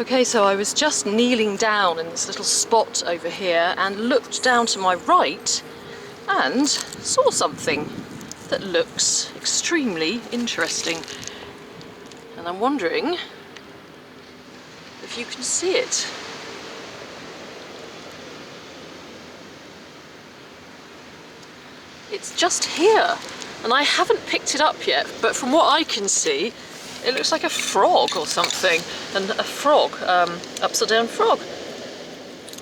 Okay, so I was just kneeling down in this little spot over here and looked down to my right and saw something that looks extremely interesting. And I'm wondering if you can see it. It's just here, and I haven't picked it up yet, but from what I can see, it looks like a frog or something, and a frog, upside down frog.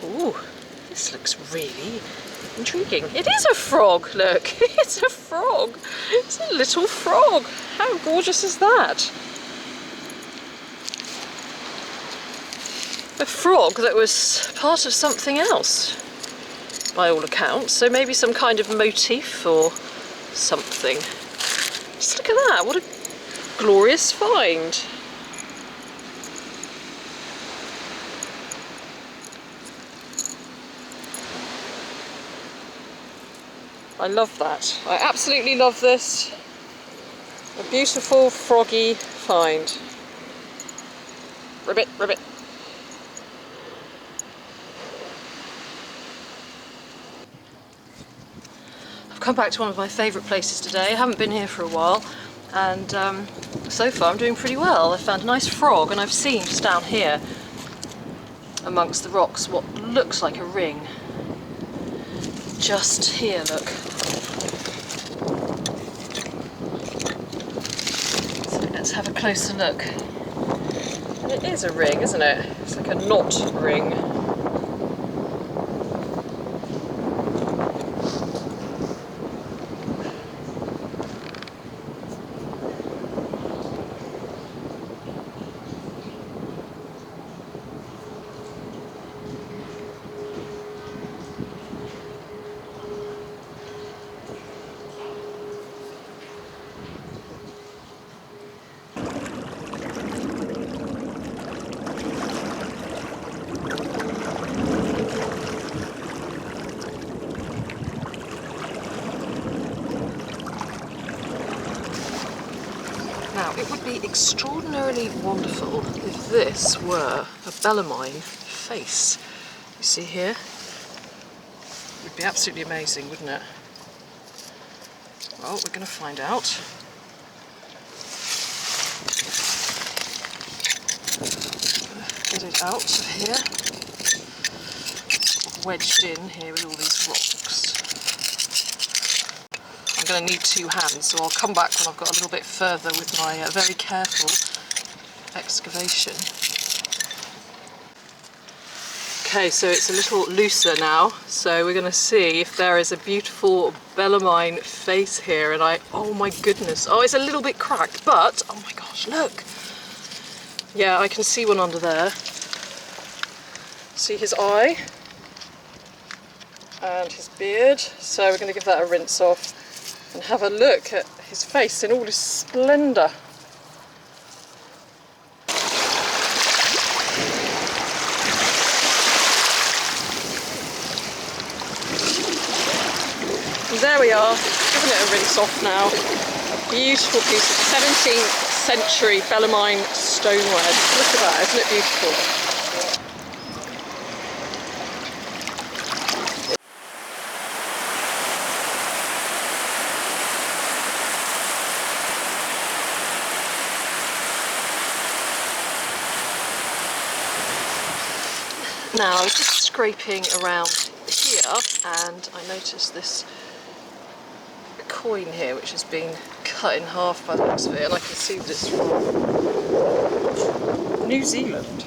Ooh, this looks really intriguing. It is a frog, look, it's a frog. It's a little frog. How gorgeous is that? A frog that was part of something else, by all accounts, so maybe some kind of motif or something. Just look at that, what a glorious find. I love that. I absolutely love this. A beautiful froggy find. Ribbit, ribbit. I've come back to one of my favourite places today. I haven't been here for a while, and so far I'm doing pretty well. I found a nice frog, and I've seen just down here amongst the rocks what looks like a ring. Just here, look. So let's have a closer look. And it is a ring, isn't it? It's like a knot ring. Now, it would be extraordinarily wonderful if this were a Bellarmine face. You see here? It would be absolutely amazing, wouldn't it? Well, we're going to find out. Get it out of here. Sort of wedged in here with all these rocks. I'm going to need two hands, so I'll come back when I've got a little bit further with my very careful excavation. Okay, so it's a little looser now, so we're going to see if there is a beautiful Bellarmine face here, and oh my goodness, oh, it's a little bit cracked, but, oh my gosh, look! Yeah, I can see one under there. See his eye and his beard, so we're going to give that a rinse off and have a look at his face in all his splendour. And there we are, giving it a rinse off now. A beautiful piece of 17th century Bellarmine stoneware. Look at that, isn't it beautiful? Now, I was just scraping around here and I noticed this coin here which has been cut in half by the looks of it, and I can see that it's from New Zealand.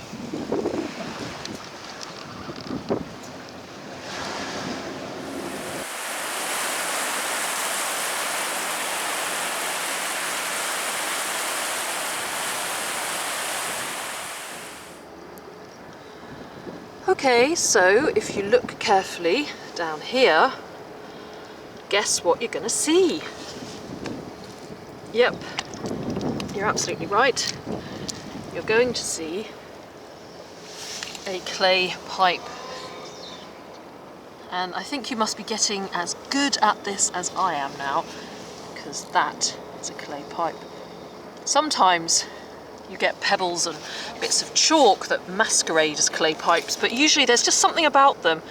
Okay, so if you look carefully down here, guess what you're going to see? Yep, you're absolutely right. You're going to see a clay pipe. And I think you must be getting as good at this as I am now, because that is a clay pipe. Sometimes you get pebbles and bits of chalk that masquerade as clay pipes, but usually there's just something about them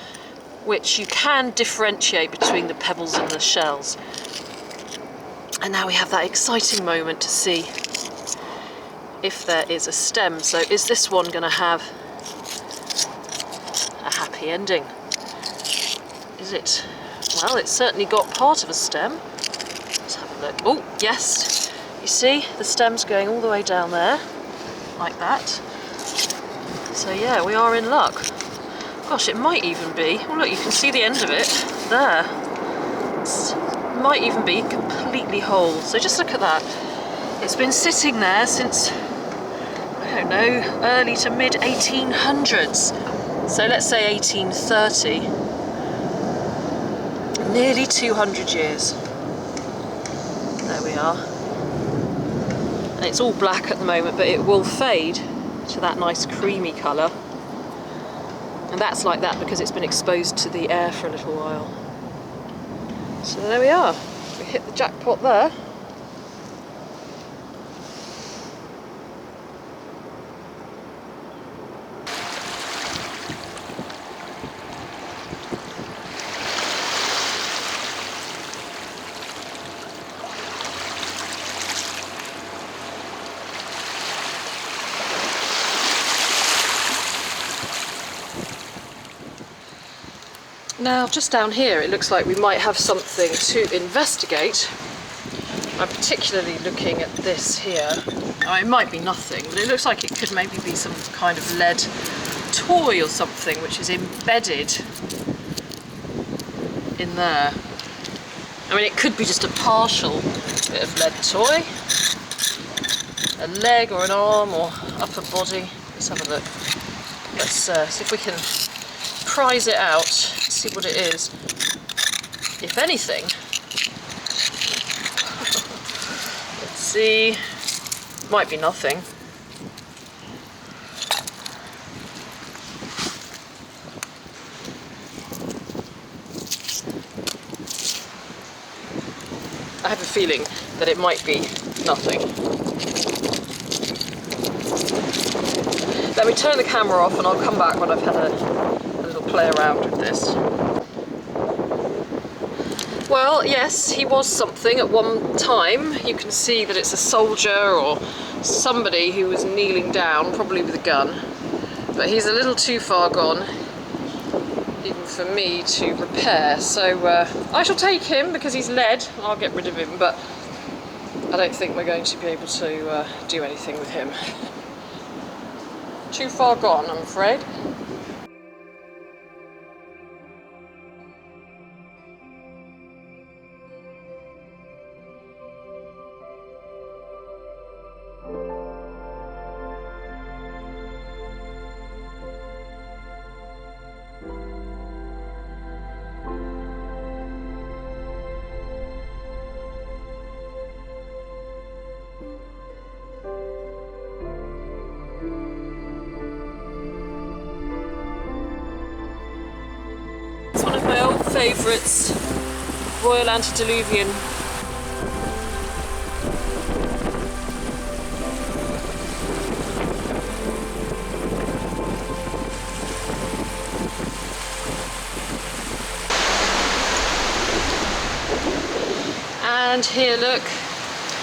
which you can differentiate between the pebbles and the shells. And now we have that exciting moment to see if there is a stem. So is this one going to have a happy ending? Is it? Well, it's certainly got part of a stem. Let's have a look. Oh, yes. You see, the stem's going all the way down there, like that. So yeah, we are in luck. Gosh, it might even be, oh look, you can see the end of it there. It might even be completely whole. So just look at that. It's been sitting there since, I don't know, early to mid 1800s. So let's say 1830. Nearly 200 years. There we are. And it's all black at the moment, but it will fade to that nice creamy colour. And that's like that because it's been exposed to the air for a little while. So there we are. We hit the jackpot there. Now, just down here, it looks like we might have something to investigate. I'm particularly looking at this here. Oh, it might be nothing, but it looks like it could maybe be some kind of lead toy or something which is embedded in there. I mean, it could be just a partial bit of lead toy. A leg or an arm or upper body. Let's have a look. Let's see if we can prise it out, see what it is. If anything, let's see, might be nothing. I have a feeling that it might be nothing. Let me turn the camera off and I'll come back when I've had a little play around with this. Well, yes, he was something at one time. You can see that it's a soldier or somebody who was kneeling down, probably with a gun. But he's a little too far gone, even for me to repair. So I shall take him because he's lead. I'll get rid of him, but I don't think we're going to be able to do anything with him. Too far gone, I'm afraid. Favourites, Royal Antediluvian. And here, look,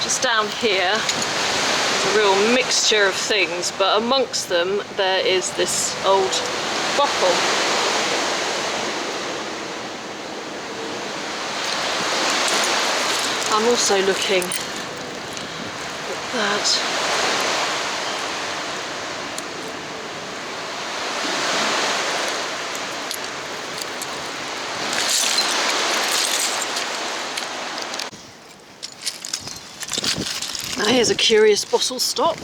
just down here, there's a real mixture of things, but amongst them there is this old buckle. I'm also looking at that. Now here's a curious bottle stop.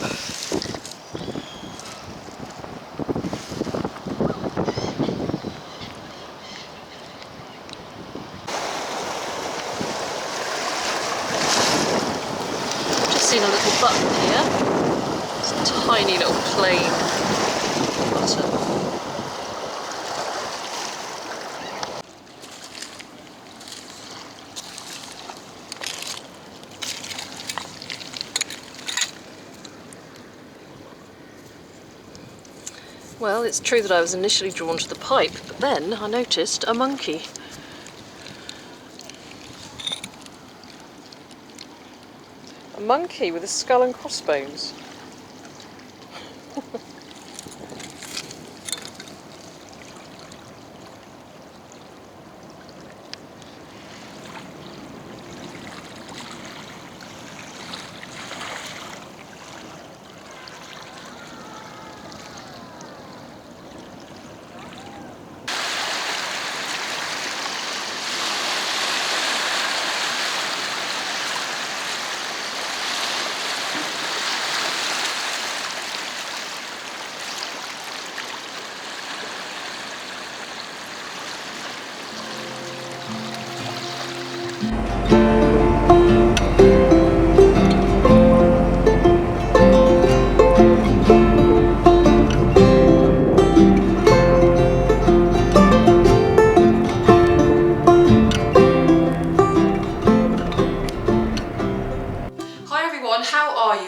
A little button here. It's a tiny little plain button. Well, it's true that I was initially drawn to the pipe, but then I noticed a monkey. A monkey with a skull and crossbones.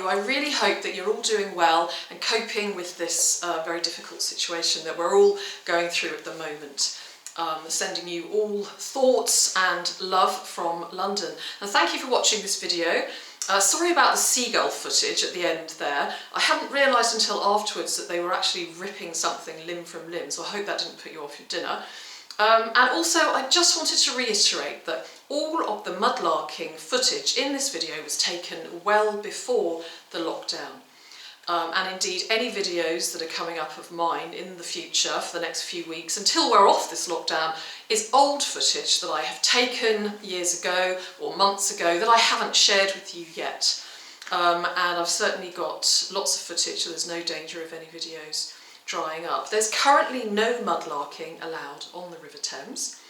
I really hope that you're all doing well and coping with this very difficult situation that we're all going through at the moment. Sending you all thoughts and love from London. And thank you for watching this video. Sorry about the seagull footage at the end there. I hadn't realised until afterwards that they were actually ripping something limb from limb, so I hope that didn't put you off your dinner. And also I just wanted to reiterate that all of the mudlarking footage in this video was taken well before the lockdown. And indeed any videos that are coming up of mine in the future for the next few weeks until we're off this lockdown is old footage that I have taken years ago or months ago that I haven't shared with you yet. And I've certainly got lots of footage, so there's no danger of any videos drying up. There's currently no mudlarking allowed on the River Thames.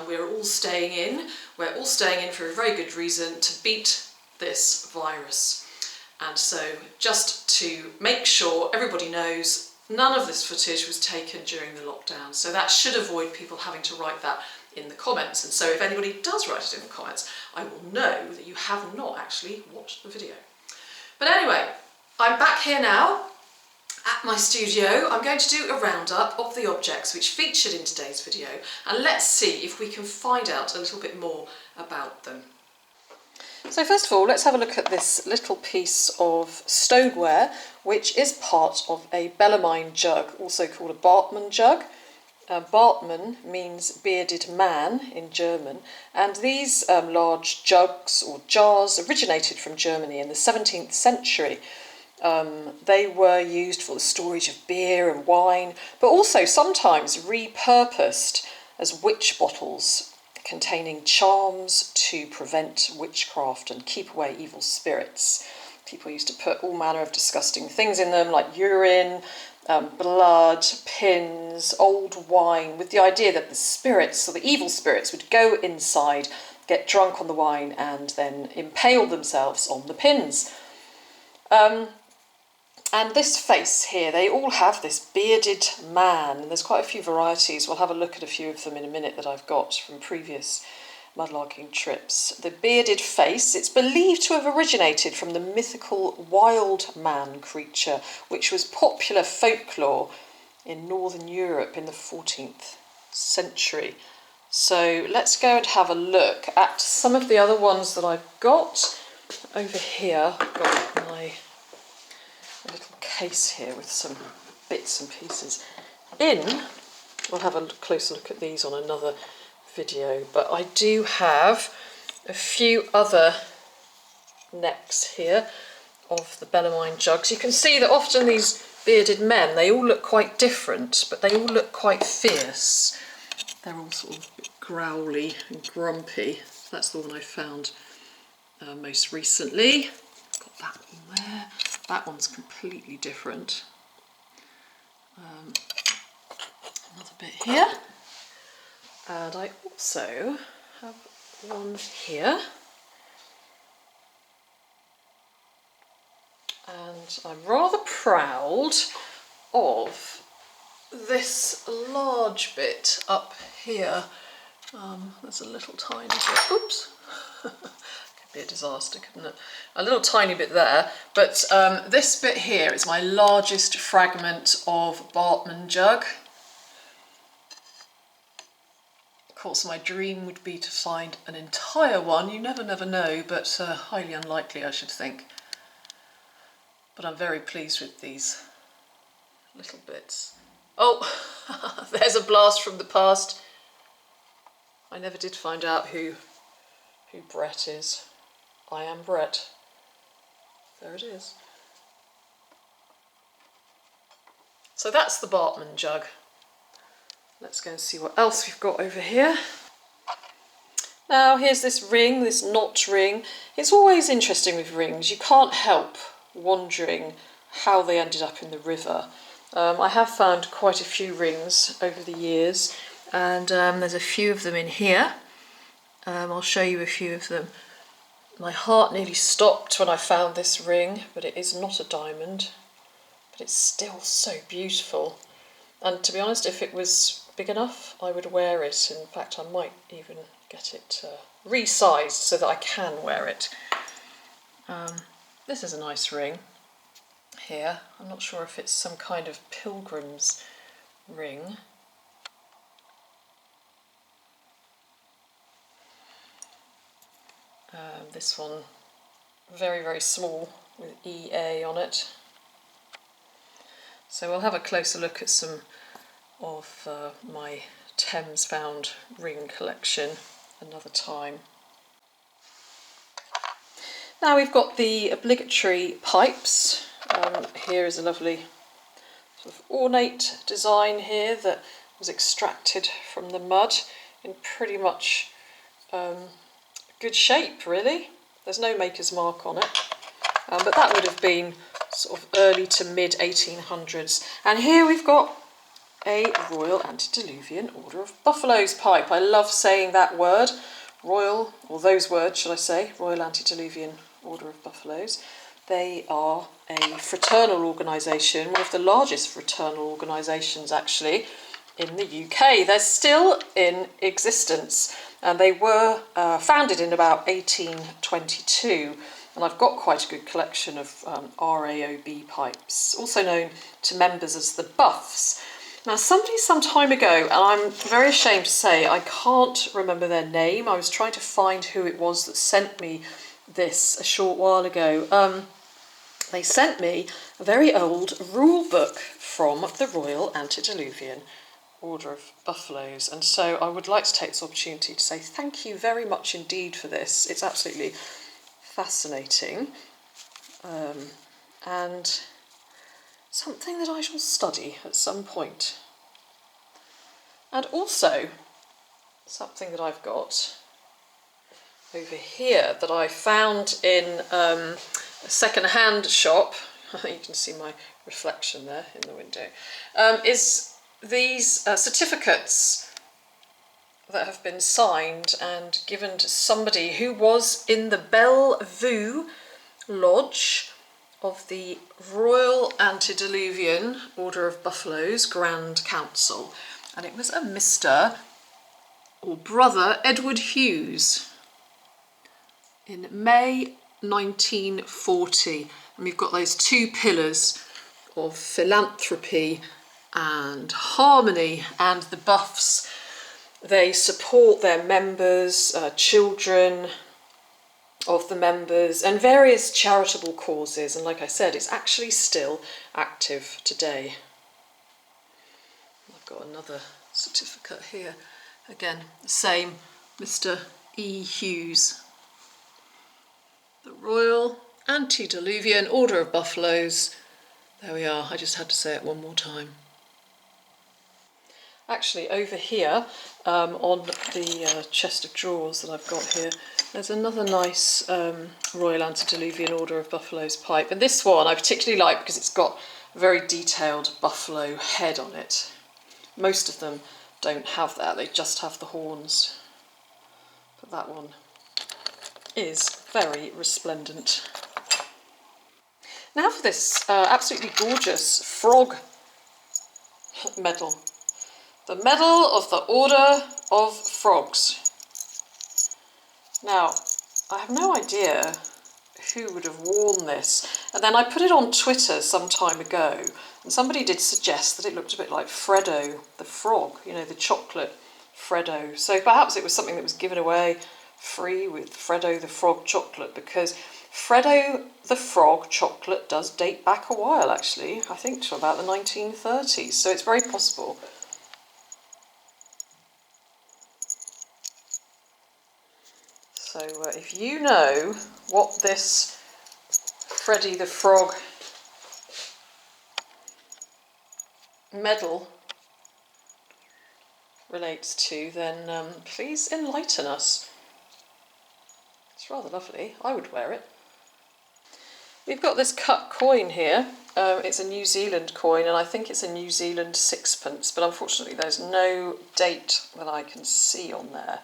We're all staying in. We're all staying in for a very good reason, to beat this virus. And so just to make sure everybody knows, none of this footage was taken during the lockdown. So that should avoid people having to write that in the comments. And so if anybody does write it in the comments, I will know that you have not actually watched the video. But anyway, I'm back here now at my studio. I'm going to do a roundup of the objects which featured in today's video, and let's see if we can find out a little bit more about them. So first of all, let's have a look at this little piece of stoneware, which is part of a Bellarmine jug, also called a Bartman jug. Bartman means bearded man in German, and these large jugs or jars originated from Germany in the 17th century. They were used for the storage of beer and wine, but also sometimes repurposed as witch bottles containing charms to prevent witchcraft and keep away evil spirits. People used to put all manner of disgusting things in them, like urine, blood, pins, old wine, with the idea that the spirits, or the evil spirits, would go inside, get drunk on the wine, and then impale themselves on the pins. And this face here, they all have this bearded man, and there's quite a few varieties. We'll have a look at a few of them in a minute that I've got from previous mudlarking trips. The bearded face, it's believed to have originated from the mythical wild man creature, which was popular folklore in Northern Europe in the 14th century. So let's go and have a look at some of the other ones that I've got. Over here, I've got my little case here with some bits and pieces in. We'll have a closer look at these on another video, but I do have a few other necks here of the Bellarmine jugs. You can see that often these bearded men, they all look quite different, but they all look quite fierce. They're all sort of a bit growly and grumpy. That's the one I found most recently. Got that one there. That one's completely different. Another bit here. And I also have one here. And I'm rather proud of this large bit up here. There's a little tiny bit, oops, Be a disaster, couldn't it? A little tiny bit there, but this bit here is my largest fragment of Bellarmine jug. Of course, my dream would be to find an entire one. You never know, but highly unlikely, I should think. But I'm very pleased with these little bits. Oh, there's a blast from the past. I never did find out who Brett is. I am Brett. There it is. So that's the Bellarmine jug. Let's go and see what else we've got over here. Now here's this ring, this knot ring. It's always interesting with rings. You can't help wondering how they ended up in the river. I have found quite a few rings over the years, and there's a few of them in here. I'll show you a few of them. My heart nearly stopped when I found this ring, but it is not a diamond, but it's still so beautiful. And to be honest, if it was big enough, I would wear it. In fact, I might even get it resized so that I can wear it. This is a nice ring here. I'm not sure if it's some kind of pilgrim's ring. This one, very small, with EA on it. So we'll have a closer look at some of my Thames found ring collection another time. Now we've got the obligatory pipes. Here is a lovely sort of ornate design here that was extracted from the mud in pretty much good shape, really. There's no maker's mark on it, but that would have been sort of early to mid 1800s. And here we've got a Royal Antediluvian Order of Buffaloes pipe. I love saying that word, royal, or those words should I say, Royal Antediluvian Order of Buffaloes. They are a fraternal organisation, one of the largest fraternal organisations actually in the UK. They're still in existence, and they were founded in about 1822, and I've got quite a good collection of RAOB pipes, also known to members as the Buffs. Now somebody some time ago, and I'm very ashamed to say I can't remember their name, I was trying to find who it was that sent me this a short while ago. They sent me a very old rule book from the Royal Antediluvian Order of Buffaloes, and so I would like to take this opportunity to say thank you very much indeed for this. It's absolutely fascinating, and something that I shall study at some point. And also something that I've got over here that I found in a second-hand shop, you can see my reflection there in the window, is these certificates that have been signed and given to somebody who was in the Bellevue Lodge of the Royal Antediluvian Order of Buffaloes Grand Council, and it was a Mr. or Brother Edward Hughes in May 1940, and we've got those two pillars of philanthropy and harmony, and the Buffs, they support their members, children of the members, and various charitable causes, and like I said, it's actually still active today. I've got another certificate here, again the same, Mr. E. Hughes. The Royal Antediluvian Order of Buffaloes. There we are, I just had to say it one more time. Actually, over here, on the chest of drawers that I've got here, there's another nice Royal Antediluvian Order of Buffaloes pipe. And this one I particularly like because it's got a very detailed buffalo head on it. Most of them don't have that, they just have the horns. But that one is very resplendent. Now for this absolutely gorgeous frog medal. The Medal of the Order of Frogs. Now, I have no idea who would have worn this. And then I put it on Twitter some time ago, and somebody did suggest that it looked a bit like Freddo the frog, you know, the chocolate Freddo. So perhaps it was something that was given away free with Freddo the frog chocolate, because Freddo the frog chocolate does date back a while, actually, I think to about the 1930s, so it's very possible. So if you know what this Freddy the Frog medal relates to, then please enlighten us. It's rather lovely. I would wear it. We've got this cut coin here. It's a New Zealand coin, and I think it's a New Zealand sixpence, but unfortunately there's no date that I can see on there.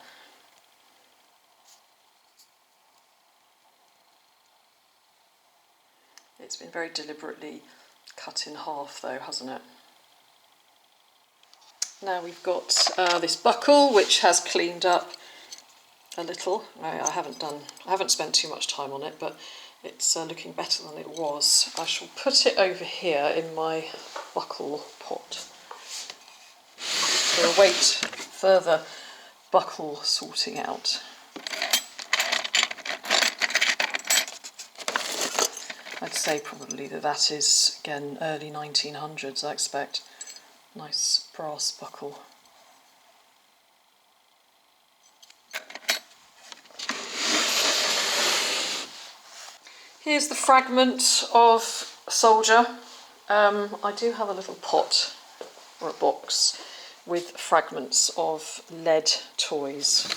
It's been very deliberately cut in half though, hasn't it? Now we've got this buckle, which has cleaned up a little. I haven't spent too much time on it, but it's looking better than it was. I shall put it over here in my buckle pot. We'll await further buckle sorting out. I'd say probably that is, again, early 1900s, I expect. Nice brass buckle. Here's the fragment of a soldier. I do have a little pot or a box with fragments of lead toys.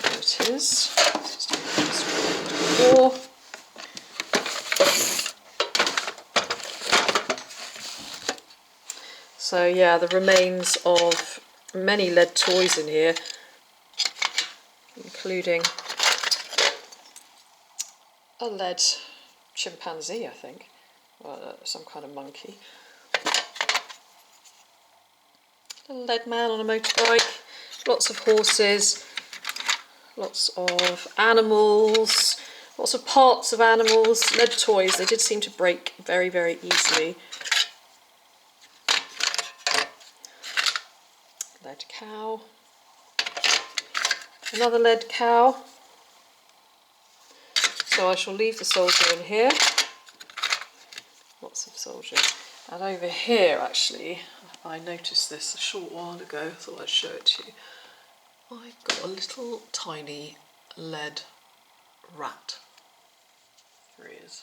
There it is. Let's just take this one. So yeah, the remains of many lead toys in here, including a lead chimpanzee, I think, some kind of monkey. A lead man on a motorbike, lots of horses, lots of animals, lots of parts of animals, lead toys. They did seem to break very, very easily. Lead cow, another lead cow. So I shall leave the soldier in here. Lots of soldiers. And over here, actually, I noticed this a short while ago. I thought I'd show it to you. I've got a little tiny lead rat. Here he is.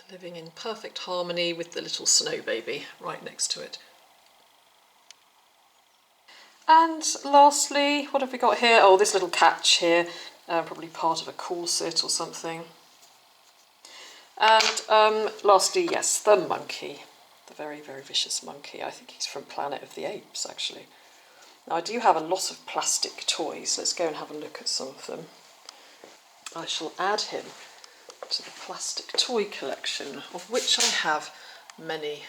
Living in perfect harmony with the little snow baby right next to it. And lastly, what have we got here? Oh, this little catch here, probably part of a corset or something. And lastly, yes, the monkey, the very, very vicious monkey. I think he's from Planet of the Apes, actually. Now, I do have a lot of plastic toys. Let's go and have a look at some of them. I shall add him to the plastic toy collection, of which I have many.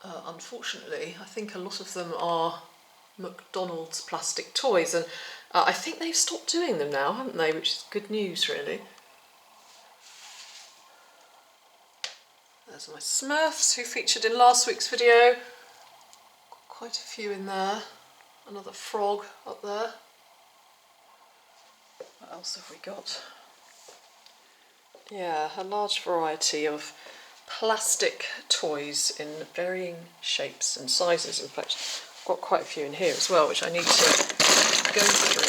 Unfortunately, I think a lot of them are McDonald's plastic toys, and I think they've stopped doing them now, haven't they? Which is good news, really. There's my Smurfs, who featured in last week's video. Got quite a few in there. Another frog up there. What else have we got? Yeah, a large variety of plastic toys in varying shapes and sizes. In fact, I've got quite a few in here as well, which I need to go through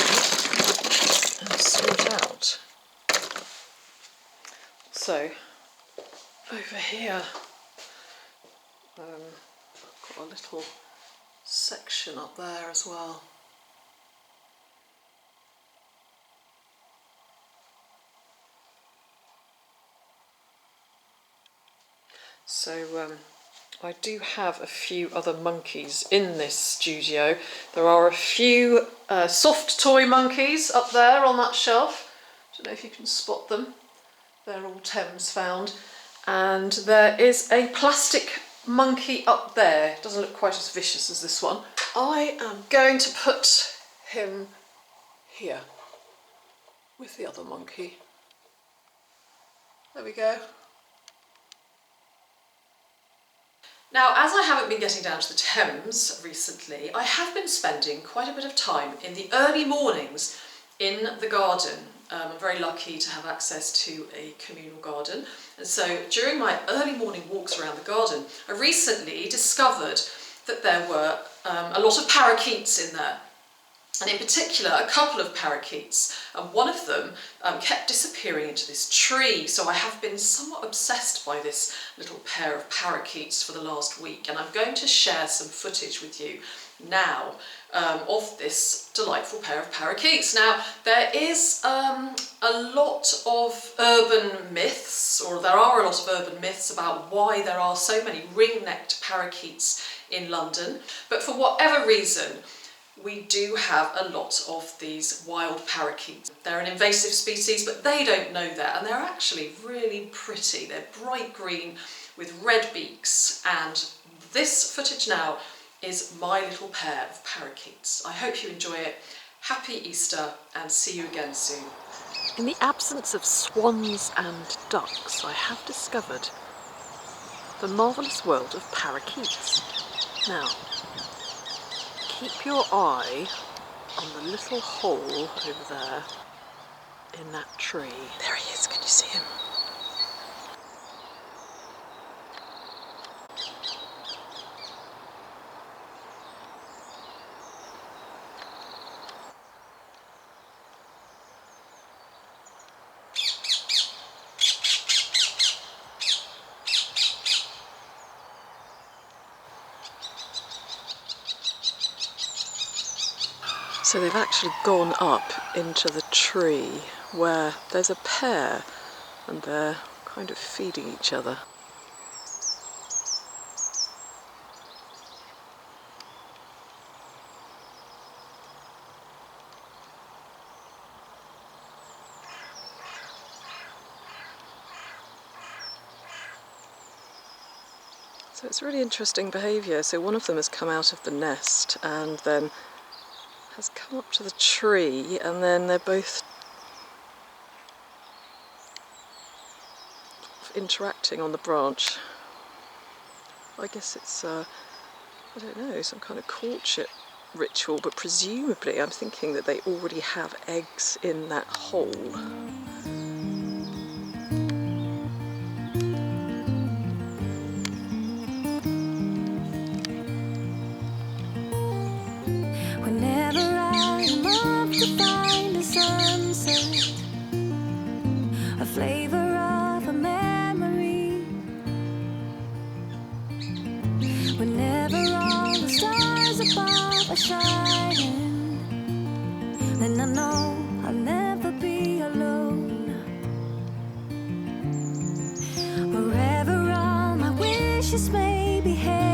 and sort out. So, over here, I've got a little section up there as well. So I do have a few other monkeys in this studio. There are a few soft toy monkeys up there on that shelf. I don't know if you can spot them. They're all Thames found. And there is a plastic monkey up there. It doesn't look quite as vicious as this one. I am going to put him here with the other monkey. There we go. Now, as I haven't been getting down to the Thames recently, I have been spending quite a bit of time in the early mornings in the garden. I'm very lucky to have access to a communal garden, and so during my early morning walks around the garden, I recently discovered that there were a lot of parakeets in there. And in particular, a couple of parakeets, and one of them kept disappearing into this tree. So I have been somewhat obsessed by this little pair of parakeets for the last week, and I'm going to share some footage with you now of this delightful pair of parakeets. Now, there is a lot of urban myths, or there are a lot of urban myths about why there are so many ring-necked parakeets in London, but for whatever reason, we do have a lot of these wild parakeets. They're an invasive species, but they don't know that, and they're actually really pretty. They're bright green with red beaks, and this footage now is my little pair of parakeets. I hope you enjoy it. Happy Easter, and see you again soon. In the absence of swans and ducks, I have discovered the marvellous world of parakeets. Now, keep your eye on the little hole over there in that tree. There he is, can you see him? So they've actually gone up into the tree where there's a pair and they're kind of feeding each other. So it's really interesting behaviour. So one of them has come out of the nest and then has come up to the tree, and then they're both interacting on the branch. I guess it's, I don't know, some kind of courtship ritual, but presumably I'm thinking that they already have eggs in that hole. A flavour of a memory. Whenever all the stars above are shining, then I know I'll never be alone. Wherever all my wishes may be headed,